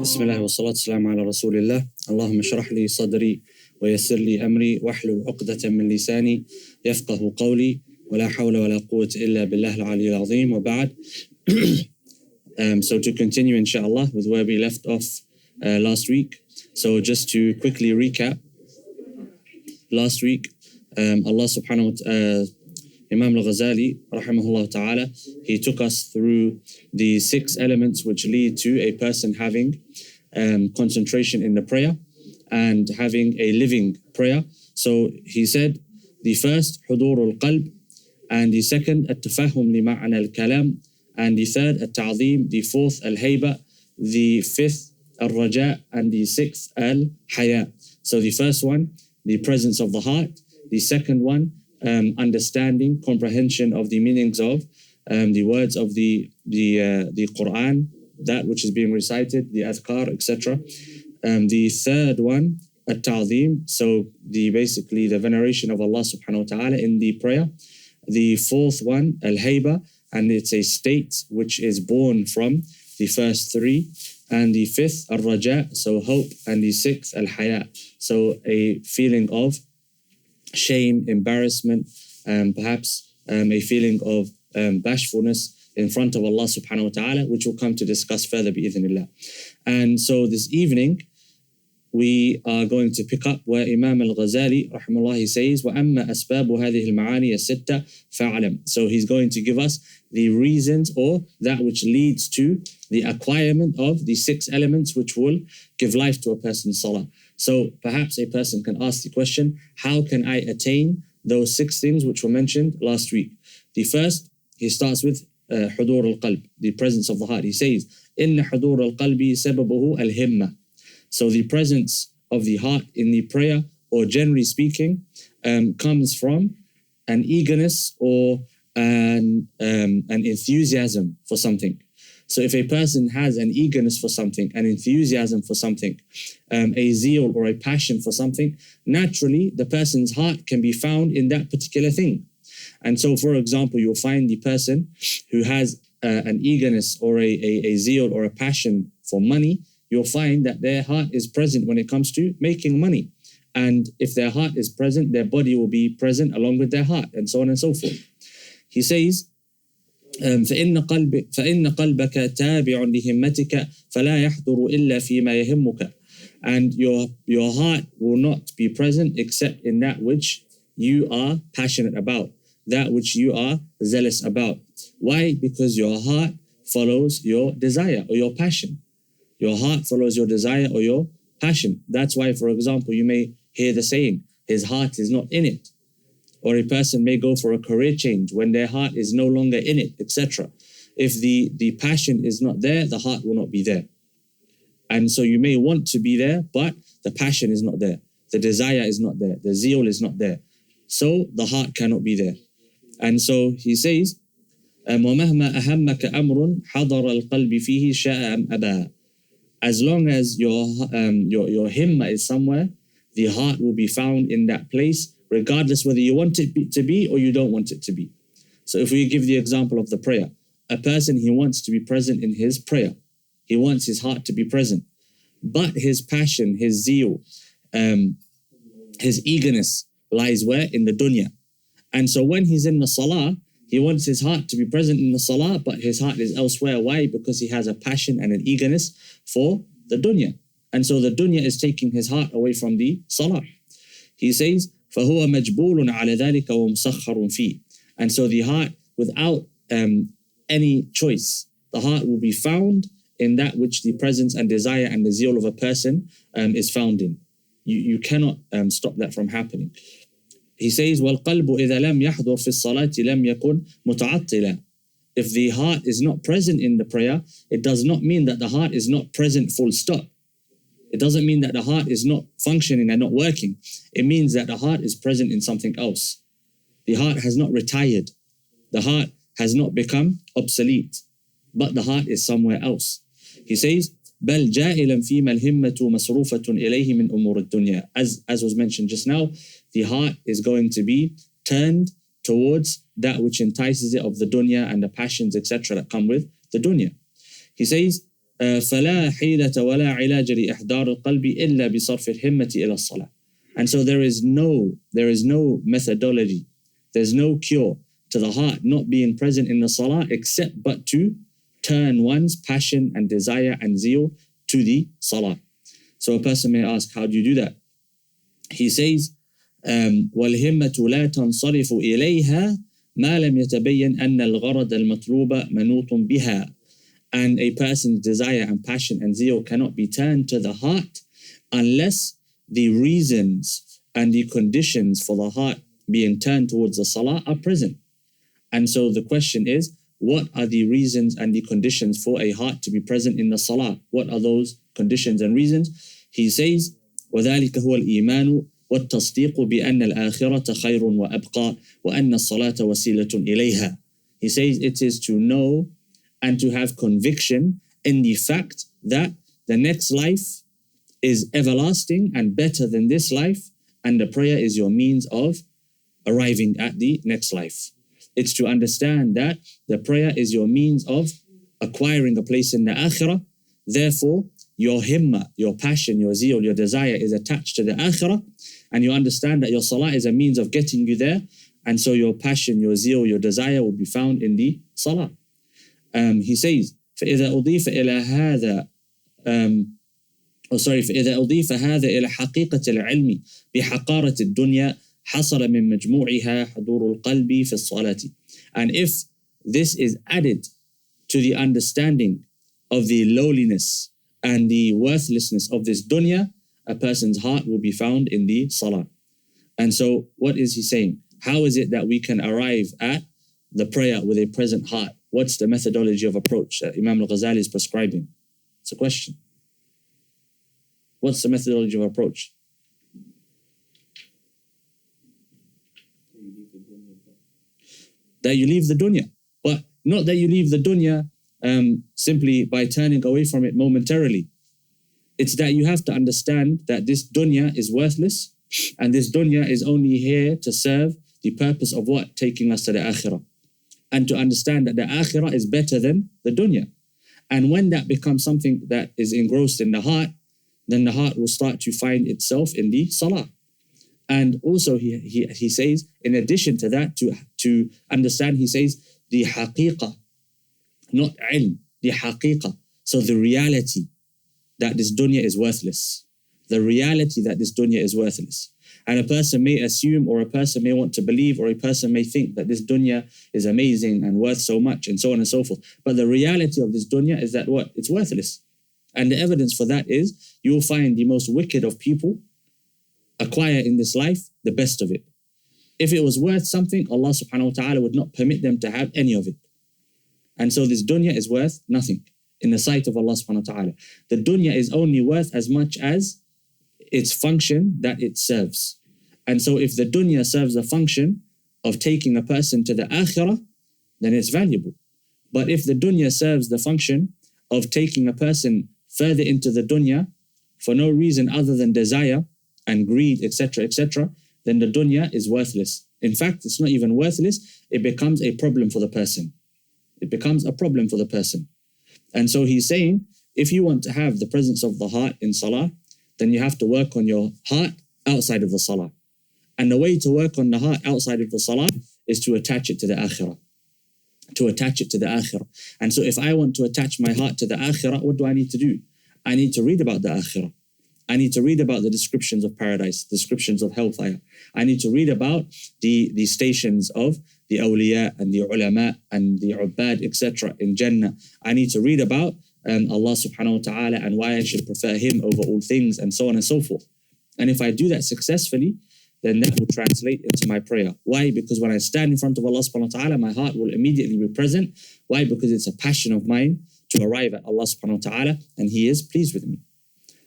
بسم الله والصلاة والسلام على رسول الله. اللهم اشرح لي صدري ويسر لي أمري واحلل عقدة من لساني يفقه قولي ولا حول ولا قوة إلا بالله العلي العظيم وبعد. So to continue inshallah with where we left off last week. So just to quickly recap, last week Allah subhanahu wa ta'ala, Imam al-Ghazali rahimahullah ta'ala, he took us through the 6 elements which lead to a person having concentration in the prayer and having a living prayer. So he said the first, حضور القلب, and the second, التفهم لمعنى الكلام, and the third, التعظيم, the fourth, الهيبة, the fifth, الرجاء, and the sixth, الحياء. So the first one, the presence of the heart. The second one, understanding, comprehension of the meanings of the words of the Quran, that which is being recited, the adhkar, etc. The third one, at-ta'zim, so basically the veneration of Allah subhanahu wa ta'ala in the prayer. The fourth one, al-hayba, and it's a state which is born from the first 3. And the fifth, al-raja, so hope. And the sixth, al-haya, so a feeling of shame, embarrassment, perhaps a feeling of bashfulness in front of Allah subhanahu wa ta'ala, which we'll come to discuss further bi'idhnillah. And so this evening, we are going to pick up where Imam al-Ghazali rahimahullah, he says, وَأَمَّا أَسْبَابُ هَذِهِ الْمَعَانِيَ السِّتَّةِ فَعْلَمْ. So he's going to give us the reasons or that which leads to the acquirement of the 6 elements which will give life to a person's salah. So perhaps a person can ask the question, how can I attain those 6 things which were mentioned last week? The first, he starts with حضور القلب, the presence of the heart. He says, إِنَّ حضور القلب سببه الهمة. So the presence of the heart in the prayer, or generally speaking, comes from an eagerness or an enthusiasm for something. So if a person has an eagerness for something, an enthusiasm for something, a zeal or a passion for something, naturally the person's heart can be found in that particular thing. And so, for example, you'll find the person who has an eagerness or a zeal or a passion for money, you'll find that their heart is present when it comes to making money. And if their heart is present, their body will be present along with their heart, and so on and so forth. He says, فإن قلبك تابع لهمتك فلا يحضر إلا فيما يهمك. And your heart will not be present except in that which you are passionate about, that which you are zealous about. Why? Because your heart follows your desire or your passion. Your heart follows your desire or your passion. That's why, for example, you may hear the saying, his heart is not in it. Or a person may go for a career change when their heart is no longer in it, etc. If the passion is not there, the heart will not be there. And so you may want to be there, but the passion is not there. The desire is not there. The zeal is not there. So the heart cannot be there. And so he says, وَمَهْمَا أَهَمَّكَ أَمْرٌ حَضَرَ الْقَلْبِ فِيهِ شَاءَ أَمْ أَبَاهَ. As long as your himma is somewhere, the heart will be found in that place, regardless whether you want it to be or you don't want it to be. So if we give the example of the prayer, a person, he wants to be present in his prayer. He wants his heart to be present. But his passion, his zeal, his eagerness lies where? In the dunya. And so when he's in the salah, he wants his heart to be present in the salah, but his heart is elsewhere. Why? Because he has a passion and an eagerness for the dunya. And so the dunya is taking his heart away from the salah. He says, فَهُوَ مَجْبُولٌ عَلَى ذَلِكَ وَمُسَخَّرٌ فِيهِ. And so the heart, without any choice, the heart will be found in that which the presence and desire and the zeal of a person is found in. You cannot stop that from happening. He says, وَالْقَلْبُ إِذَا لَمْ يَحْضُرْ فِي الصَّلَاةِ لَمْ يَكُنْ مُتَعَطِّلًا. If the heart is not present in the prayer, it does not mean that the heart is not present full stop. It doesn't mean that the heart is not functioning and not working. It means that the heart is present in something else. The heart has not retired. The heart has not become obsolete. But the heart is somewhere else. He says, بَلْ جَائِلًا فِيمَا الْهِمَّةُ مَصْرُوفَةٌ إِلَيْهِ مِنْ أُمُورِ الدُّنْيَا. As was mentioned just now, the heart is going to be turned towards that which entices it of the dunya and the passions, etc. that come with the dunya. He says, فلا حيلة ولا علاج لإحضار القلب إلا بصرف الهمة إلى الصلاة. And so there is no methodology, there's no cure to the heart not being present in the salah except but to turn one's passion and desire and zeal to the salah. So a person may ask, how do you do that? He says, وَالْهِمَّةُ لَا تَنْصَرِفُ إِلَيْهَا مَا لَمْ يَتَبَيَّنْ أَنَّ الْغَرَضَ الْمَطْلُوبَ مَنُوطٌ بِهَا. And a person's desire and passion and zeal cannot be turned to the heart unless the reasons and the conditions for the heart being turned towards the salah are present. And so the question is, what are the reasons and the conditions for a heart to be present in the salah? What are those conditions and reasons? He says, وَذَلِكَ هُوَ الْإِيمَانُ وَالتَّصْدِيقُ بِأَنَّ الْآخِرَةَ خَيْرٌ وَأَبْقَى وَأَنَّ الصَّلَاةَ وَسِيلَةٌ إِلَيْهَا. He says it is to know and to have conviction in the fact that the next life is everlasting and better than this life, and the prayer is your means of arriving at the next life. It's to understand that the prayer is your means of acquiring a place in the akhirah. Therefore, your himmah, your passion, your zeal, your desire is attached to the akhirah, and you understand that your salah is a means of getting you there, and so your passion, your zeal, your desire will be found in the salah. He says, فإذا أضيف إلى هذا فإذا أضيف هذا إلى حقيقة العلم بحقارة الدنيا حصل من مجموعها حضور القلب في الصلاة. And if this is added to the understanding of the lowliness and the worthlessness of this dunya, a person's heart will be found in the salah. And so what is he saying? How is it that we can arrive at the prayer with a present heart? What's the methodology of approach that Imam al-Ghazali is prescribing? It's a question. What's the methodology of approach? That you leave the dunya. But not that you leave the dunya simply by turning away from it momentarily. It's that you have to understand that this dunya is worthless, and this dunya is only here to serve the purpose of what? Taking us to the akhirah. And to understand that the akhirah is better than the dunya. And when that becomes something that is engrossed in the heart, then the heart will start to find itself in the salah. And also he says, in addition to that, to understand, he says, the haqiqah, not ilm, the haqiqah. So the reality that this dunya is worthless. The reality that this dunya is worthless. And a person may assume, or a person may want to believe, or a person may think that this dunya is amazing and worth so much, and so on and so forth. But the reality of this dunya is that what? It's worthless. And the evidence for that is, you will find the most wicked of people acquire in this life the best of it. If it was worth something, Allah subhanahu wa ta'ala would not permit them to have any of it. And so this dunya is worth nothing in the sight of Allah subhanahu wa ta'ala. The dunya is only worth as much as its function that it serves. And so if the dunya serves the function of taking a person to the akhirah, then it's valuable. But if the dunya serves the function of taking a person further into the dunya for no reason other than desire and greed, etc., etc., then the dunya is worthless. In fact, it's not even worthless, it becomes a problem for the person. It becomes a problem for the person. And so he's saying, if you want to have the presence of the heart in salah, then you have to work on your heart outside of the salah. And the way to work on the heart outside of the salah is to attach it to the akhirah. To attach it to the akhirah. And so if I want to attach my heart to the akhirah, what do I need to do? I need to read about the akhirah. I need to read about the descriptions of paradise, descriptions of hellfire. I need to read about the stations of the awliya and the ulama and the ubbad, etc. in Jannah. I need to read about Allah subhanahu wa ta'ala and why I should prefer Him over all things, and so on and so forth. And if I do that successfully, then that will translate into my prayer. Why? Because when I stand in front of Allah subhanahu wa ta'ala, my heart will immediately be present. Why? Because it's a passion of mine to arrive at Allah subhanahu wa ta'ala, and He is pleased with me.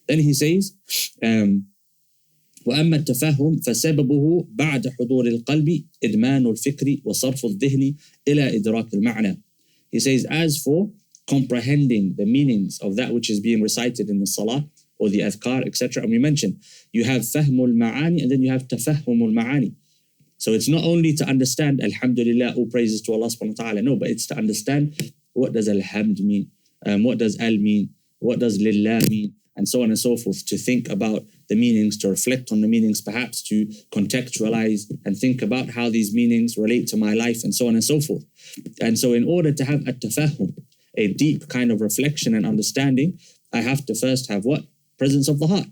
Then he says, وأما التفهم فسببه بعد حضور القلب إدمان الفكر وصرف الذهن إلى إدراك المعنى. He says, as for comprehending the meanings of that which is being recited in the salah or the adhkar, etc. And we mentioned, you have fahmul ma'ani and then you have tafahumul ma'ani. So it's not only to understand, alhamdulillah, all praises to Allah subhanahu wa ta'ala, no, but it's to understand, what does alhamd mean? What does al mean? What does lillah mean? And so on and so forth, to think about the meanings, to reflect on the meanings, perhaps to contextualize and think about how these meanings relate to my life, and so on and so forth. And so in order to have at-tafahum, a deep kind of reflection and understanding, I have to first have what? Presence of the heart.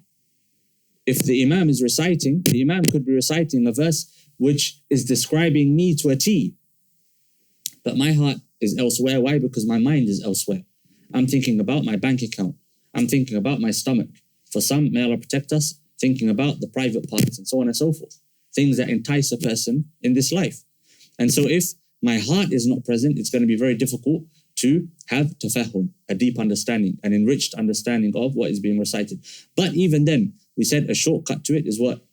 If the Imam is reciting, the Imam could be reciting a verse which is describing me to a T, but my heart is elsewhere. Why? Because my mind is elsewhere. I'm thinking about my bank account. I'm thinking about my stomach. For some, may Allah protect us, thinking about the private parts and so on and so forth. Things that entice a person in this life. And so if my heart is not present, it's going to be very difficult to have tafahum, a deep understanding, an enriched understanding of what is being recited. But even then, we said a shortcut to it is what?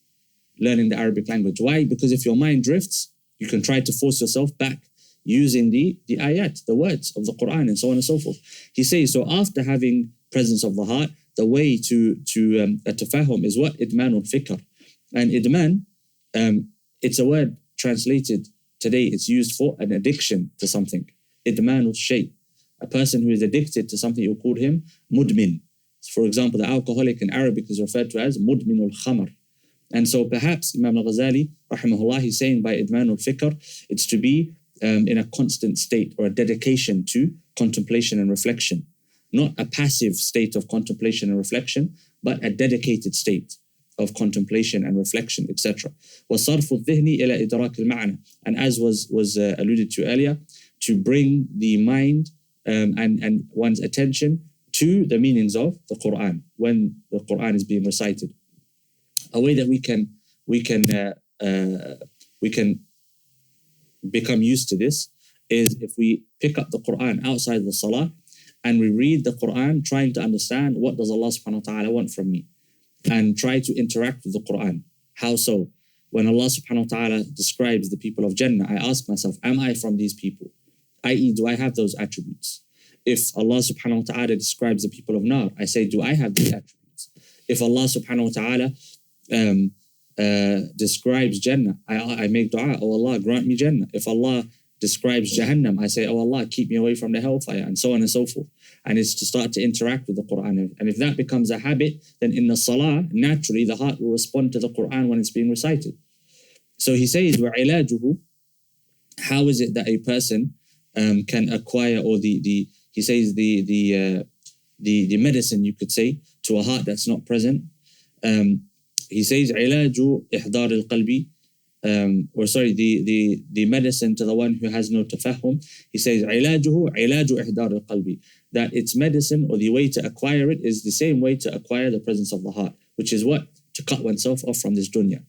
Learning the Arabic language. Why? Because if your mind drifts, you can try to force yourself back using the ayat, the words of the Quran and so on and so forth. He says, so after having presence of the heart, the way to tafahum is what? Idmanul fikr. And idman, it's a word translated today, it's used for an addiction to something. Idmanul shay. A person who is addicted to something, you call him mudmin. For example, the alcoholic in Arabic is referred to as mudminul khamar. And so perhaps Imam al-Ghazali, rahimahullah, he's saying by idmanul fikr, it's to be in a constant state or a dedication to contemplation and reflection. Not a passive state of contemplation and reflection, but a dedicated state of contemplation and reflection, etc. وَصَرْفُ الذِّهْنِ إِلَى إِدْرَاكِ الْمَعْنَى. And as was alluded to earlier, to bring the mind and one's attention to the meanings of the Quran when the Quran is being recited. A way that we can become used to this is if we pick up the Quran outside the Salah and we read the Quran trying to understand what does Allah subhanahu wa ta'ala want from me, and try to interact with the Quran. How so? When Allah subhanahu wa ta'ala describes the people of Jannah, I ask myself, am I from these people? I.e., do I have those attributes? If Allah subhanahu wa ta'ala describes the people of Nar, I say, do I have these attributes? If Allah subhanahu wa ta'ala describes Jannah, I make dua, oh Allah, grant me Jannah. If Allah describes Jahannam, I say, oh Allah, keep me away from the hellfire, and so on and so forth. And it's to start to interact with the Quran. And if that becomes a habit, then in the Salah, naturally the heart will respond to the Quran when it's being recited. So he says, وَعِلَاجُهُ, how is it that a person can acquire, or he says the medicine, you could say, to a heart that's not present. He says, عِلَاجُ إِحْضَارِ الْقَلْبِ, the medicine to the one who has no tafahum. He says, عِلَاجُهُ عِلَاجُ إِحْضَارِ الْقَلْبِ, that its medicine, or the way to acquire it, is the same way to acquire the presence of the heart, which is what? To cut oneself off from this dunya,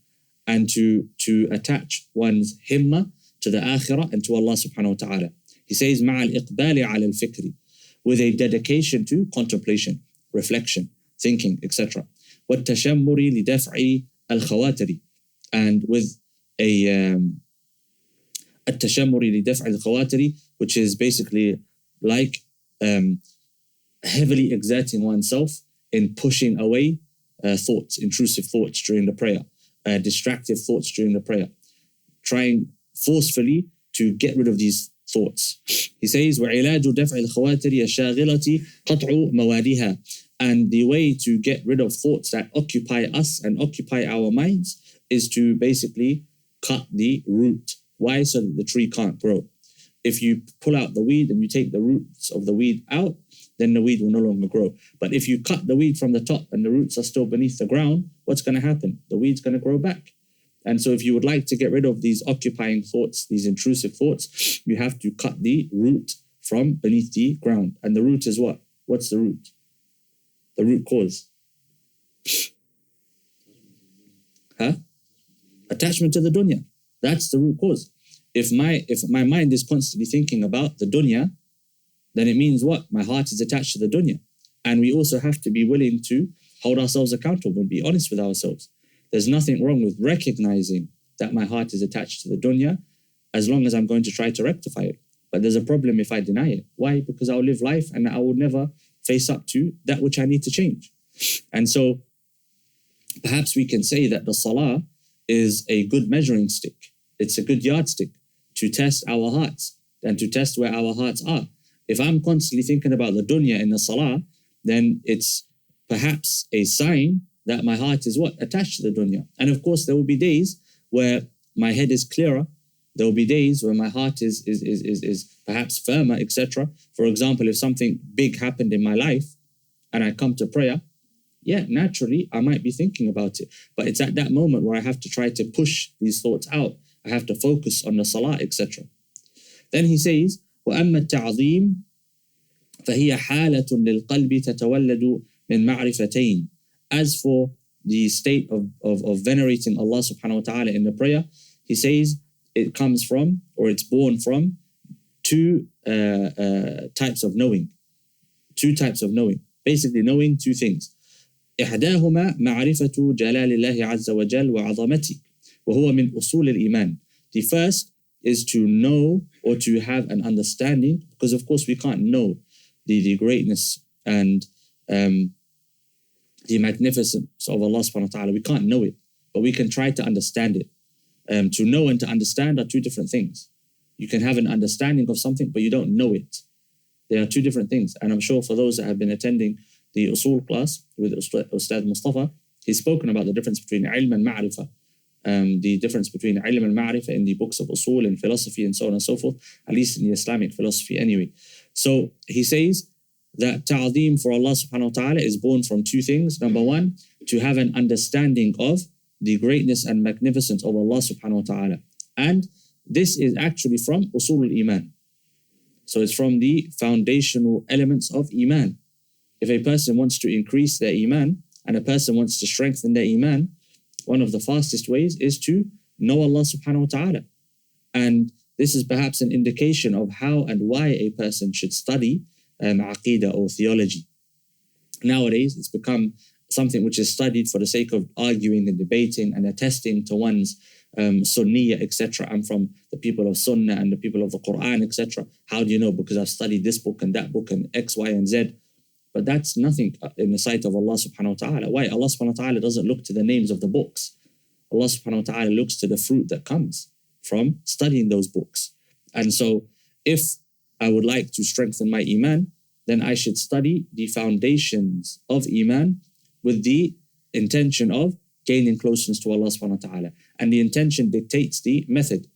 and to attach one's himmah to the akhirah and to Allah subhanahu wa ta'ala. He says, مَعَ الْإِقْبَالِ عَلَى الْفِكْرِ, with a dedication to contemplation, reflection, thinking, etc. وَالتَّشَمُّرِ لِدَفْعِ الْخَوَاتِرِ, and with التَّشَمُّرِ لِدَفْعِ الْخَوَاتِرِ, which is basically like heavily exerting oneself in pushing away thoughts, intrusive thoughts during the prayer, distractive thoughts during the prayer, trying forcefully to get rid of these thoughts. He says, وَعِلَاجُ دَفْعِ الْخَوَاتِرِ الشَّاغِلَةِ قَطْعُ مَوَادِهَا, and the way to get rid of thoughts that occupy us and occupy our minds is to basically cut the root. Why? So that the tree can't grow. If you pull out the weed and you take the roots of the weed out, then the weed will no longer grow. But if you cut the weed from the top and the roots are still beneath the ground, what's going to happen? The weed's going to grow back. And so if you would like to get rid of these occupying thoughts, these intrusive thoughts, you have to cut the root from beneath the ground. And the root is what? What's the root? The root cause. Attachment to the dunya. That's the root cause. If my mind is constantly thinking about the dunya, then it means what? My heart is attached to the dunya. And we also have to be willing to hold ourselves accountable and be honest with ourselves. There's nothing wrong with recognizing that my heart is attached to the dunya, as long as I'm going to try to rectify it. But there's a problem if I deny it. Why? Because I'll live life and I will never face up to that which I need to change. And so perhaps we can say that the salah is a good measuring stick. It's a good yardstick to test our hearts and to test where our hearts are. If I'm constantly thinking about the dunya in the salah, then it's perhaps a sign that my heart is what? Attached to the dunya. And of course, there will be days where my head is clearer. There will be days where my heart is perhaps firmer, etc. For example, if something big happened in my life and I come to prayer, yeah, naturally, I might be thinking about it. But it's at that moment where I have to try to push these thoughts out. I have to focus on the salah, etc. Then he says, وَأَمَّا التَّعْظِيمُ فَهِيَ حَالَةٌ لِلْقَلْبِ تَتَوَلَّدُ مِنْ مَعْرِفَتَيْنِ. As for the state of venerating Allah subhanahu wa ta'ala in the prayer, he says it comes from, or it's born from, two types of knowing. Two types of knowing. Basically knowing two things. إحداهما معرفة جلال الله عز وجل وعظمته وهو من أصول الإيمان. The first is to know or to have an understanding, because of course we can't know the greatness and the magnificence of Allah subhanahu wa ta'ala. We can't know it, but we can try to understand it. To know and to understand are two different things. You can have an understanding of something, but you don't know it. They are two different things. And I'm sure for those that have been attending the usul class with Ustad Mustafa, he's spoken about the difference between ilm and ma'rifah. The difference between ilm and ma'rifah in the books of usul and philosophy and so on and so forth, at least in the Islamic philosophy anyway. So he says that ta'zeem for Allah subhanahu wa ta'ala is born from two things. Number one, to have an understanding of the greatness and magnificence of Allah subhanahu wa ta'ala. And this is actually from usul al-iman. So it's from the foundational elements of iman. If a person wants to increase their iman and a person wants to strengthen their iman, one of the fastest ways is to know Allah subhanahu wa ta'ala. And this is perhaps an indication of how and why a person should study aqidah or theology. Nowadays, it's become something which is studied for the sake of arguing and debating and attesting to one's Sunniyah, etc. I'm from the people of Sunnah and the people of the Quran, etc. How do you know? Because I've studied this book and that book and X, Y, and Z. But that's nothing in the sight of Allah subhanahu wa ta'ala. Why? Allah subhanahu wa ta'ala doesn't look to the names of the books. Allah subhanahu wa ta'ala looks to the fruit that comes from studying those books. And so if I would like to strengthen my iman, then I should study the foundations of iman with the intention of gaining closeness to Allah subhanahu wa ta'ala. And the intention dictates the method.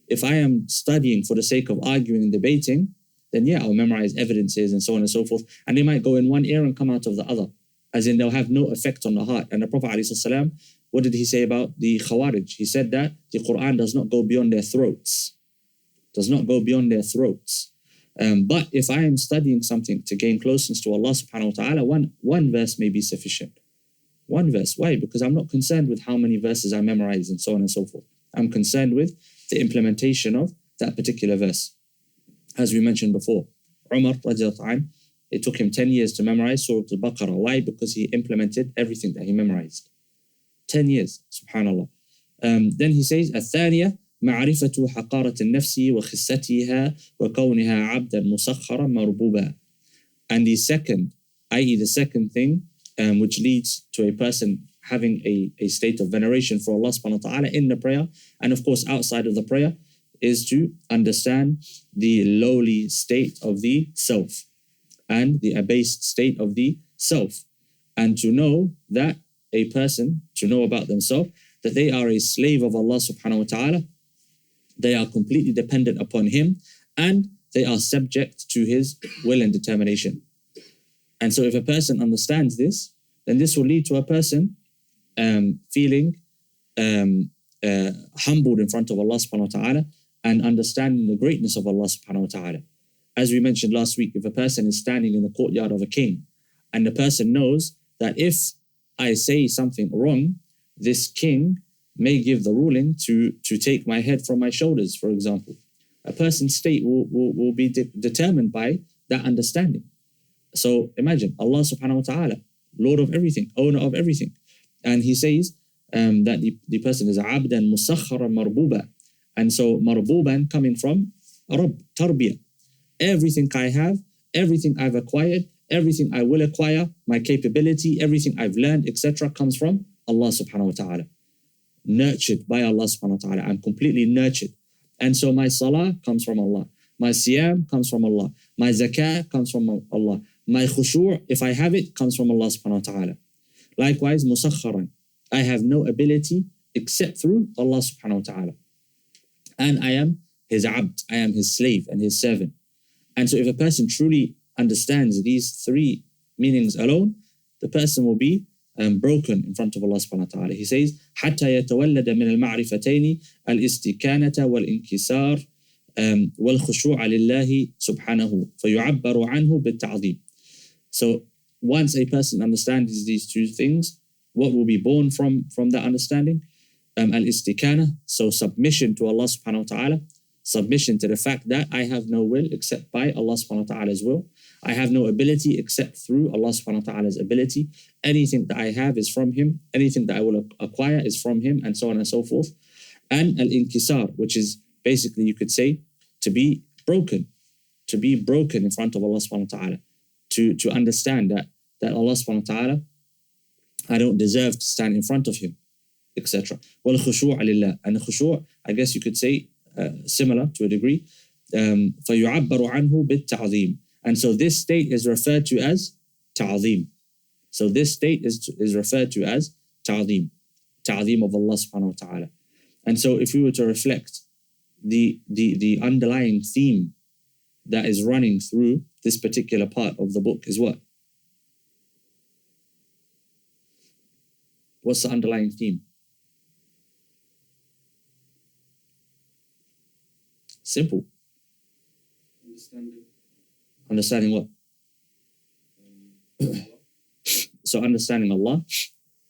If I am studying for the sake of arguing and debating, then yeah, I'll memorize evidences and so on and so forth. And they might go in one ear and come out of the other. As in, they'll have no effect on the heart. And the Prophet ﷺ, what did he say about the Khawarij? He said that the Quran does not go beyond their throats. Does not go beyond their throats. But if I am studying something to gain closeness to Allah subhanahu wa ta'ala, one verse may be sufficient. One verse. Why? Because I'm not concerned with how many verses I memorize and so on and so forth. I'm concerned with the implementation of that particular verse. As we mentioned before, Umar, it took him 10 years to memorize Surah Al-Baqarah. Why? Because he implemented everything that he memorized. 10 years, subhanallah. Then he says, الثانية معرفة حقارة النفس وخستها وكونها عبدا مسخرا مربوبا. And the second, i.e. the second thing, which leads to a person having a state of veneration for Allah subhanahu wa ta'ala in the prayer, and of course outside of the prayer, is to understand the lowly state of the self and the abased state of the self, and to know that a person, to know about themselves, that they are a slave of Allah subhanahu wa ta'ala, they are completely dependent upon Him, and they are subject to His will and determination. And so if a person understands this, then this will lead to a person feeling humbled in front of Allah subhanahu wa ta'ala and understanding the greatness of Allah subhanahu wa ta'ala. As we mentioned last week, if a person is standing in the courtyard of a king and the person knows that if I say something wrong, this king may give the ruling to take my head from my shoulders, for example. A person's state will be determined by that understanding. So imagine Allah subhanahu wa ta'ala, Lord of everything, owner of everything. And he says that the person is abdan musakharan marbuba. And so marbuban coming from Rabb, tarbiyah. Everything I have, everything I've acquired, everything I will acquire, my capability, everything I've learned, etc. comes from Allah subhanahu wa ta'ala. Nurtured by Allah subhanahu wa ta'ala. I'm completely nurtured. And so my salah comes from Allah. My siyam comes from Allah. My zakah comes from Allah. My khushu', if I have it, comes from Allah subhanahu wa ta'ala. Likewise, musakharan. I have no ability except through Allah subhanahu wa ta'ala. And I am his abd, I am his slave and his servant. And so if a person truly understands these three meanings alone, the person will be broken in front of Allah subhanahu wa ta'ala. He says, حَتَّى يَتَوَلَّدَ مِنَ الْمَعْرِفَتَيْنِ الْإِسْتِكَانَةَ وَالْإِنْكِسَارِ وَالْخُشُوعَ لِلَّهِ سُبْحَانَهُ فَيُعَبَّرُ عَنْهُ بِالتَّعْظِيمِ. So once a person understands these two things, what will be born from that understanding? Al-istikana, so submission to Allah subhanahu wa ta'ala, submission to the fact that I have no will except by Allah subhanahu wa ta'ala's will. I have no ability except through Allah subhanahu wa ta'ala's ability. Anything that I have is from Him. Anything that I will acquire is from Him, and so on and so forth. And al-inkisar, which is basically, you could say, to be broken in front of Allah subhanahu wa ta'ala, to understand that Allah subhanahu wa ta'ala, I don't deserve to stand in front of Him, etc. Wal khushu' lillah, and the khushu', I guess you could say, similar to a degree, فَيُعَبَّرُ عَنْهُ بِالتَّعْظِيمِ. And so this state is referred to as ta'zim. So this state is referred to as ta'zim of Allah subhanahu wa ta'ala. And so if we were to reflect the underlying theme that is running through this particular part of the book is what? What's the underlying theme? Simple. Understanding what? So understanding Allah,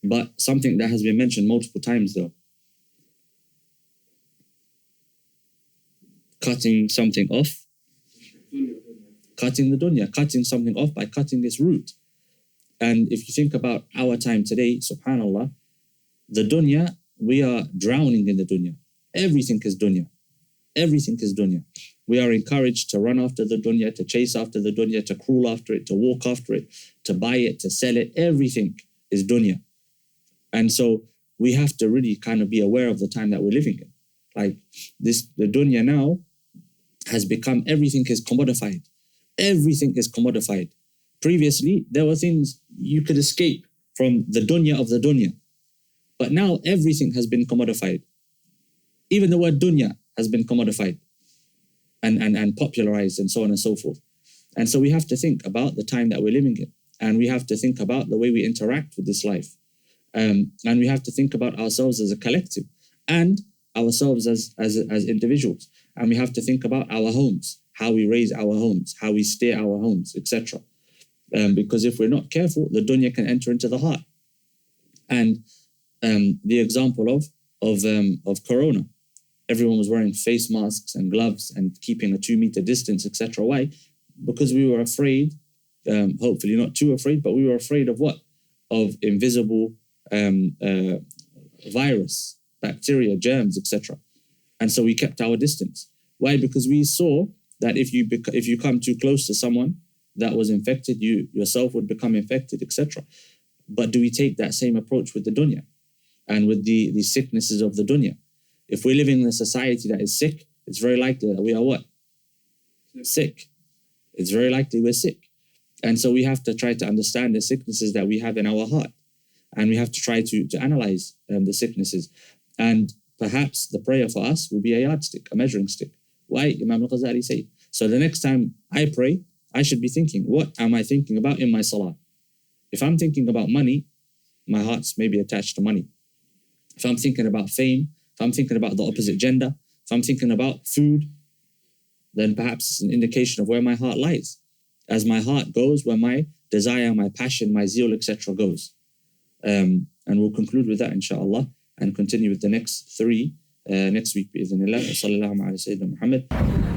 but something that has been mentioned multiple times though. Cutting something off. Cutting the dunya, cutting something off by cutting its root. And if you think about our time today, subhanAllah, the dunya, we are drowning in the dunya. Everything is dunya. Everything is dunya. We are encouraged to run after the dunya, to chase after the dunya, to crawl after it, to walk after it, to buy it, to sell it. Everything is dunya. And so we have to really kind of be aware of the time that we're living in. Like the dunya now has become, everything is commodified. Everything is commodified. Previously, there were things you could escape from the dunya of the dunya. But now everything has been commodified. Even the word dunya has been commodified and popularized and so on and so forth. And so we have to think about the time that we're living in. And we have to think about the way we interact with this life. And we have to think about ourselves as a collective and ourselves as individuals. And we have to think about our homes, how we raise our homes, how we steer our homes, etc. Because if we're not careful, the dunya can enter into the heart. And the example of Corona, everyone was wearing face masks and gloves and keeping a 2-meter distance, etc. Why? Because we were afraid, hopefully not too afraid, but we were afraid of what? Of invisible virus, bacteria, germs, etc. And so we kept our distance. Why? Because we saw that if you come too close to someone that was infected, you yourself would become infected, etc. But do we take that same approach with the dunya and with the sicknesses of the dunya? If we're living in a society that is sick, it's very likely that we are what? Sick. It's very likely we're sick. And so we have to try to understand the sicknesses that we have in our heart. And we have to try to analyze the sicknesses. And perhaps the prayer for us will be a yardstick, a measuring stick. Why? Imam al-Ghazali said. So the next time I pray, I should be thinking, what am I thinking about in my salah? If I'm thinking about money, my heart's maybe attached to money. If I'm thinking about fame, if I'm thinking about the opposite gender, if I'm thinking about food, then perhaps it's an indication of where my heart lies. As my heart goes, where my desire, my passion, my zeal, etc. goes. And we'll conclude with that, inshallah, and continue with the next three next week, bi-idhnillah. Wa sallallahu ala sayyidina Muhammad.